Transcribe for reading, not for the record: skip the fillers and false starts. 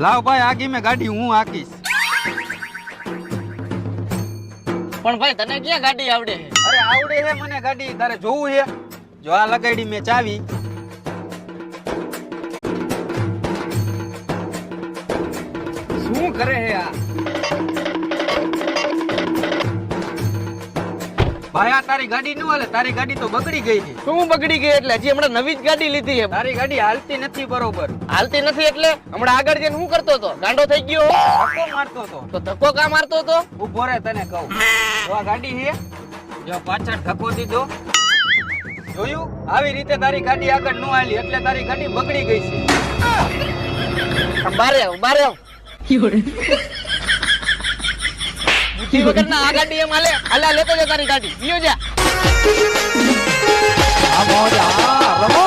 લાવ ભાઈ આગી મેં ગાડી હું હાકીશ. પણ ભાઈ તને ક્યાં ગાડી આવડે છે? અરે આવડે હે મને ગાડી, તારે જોવું હે? જો આ લગાડી મેં ચાવી. શું કરે હે આ? ભાઈ આ તારી ગાડી ન હાલે, તારી ગાડી તો બગડી ગઈ છે. શું બગડી ગઈ એટલે? હજી હમણાં નવી જ ગાડી લીધી છે. તારી ગાડી હાલતી નથી બરોબર. હાલતી નથી એટલે હમણાં આગળ જઈને શું કરતો હતો? ગાંડો થઈ ગયો? ધક્કો મારતો તો. તો ધક્કો કા મારતો હતો? ઉભો રે તને કહું. જો આ ગાડી છે, જો પાછળ ધક્કો દીધો. જોયું? આવી રીતે તારી ગાડી આગળ ન હાલી એટલે તારી ગાડી બગડી ગઈ છે. બારે આવ, બારે આવ. બુદ્ધિ વગરના આ ગાડી એમ હાલે? હાલા લેતો જા તારી ગાડી. બીજો જા. આ મોજ આ રમો.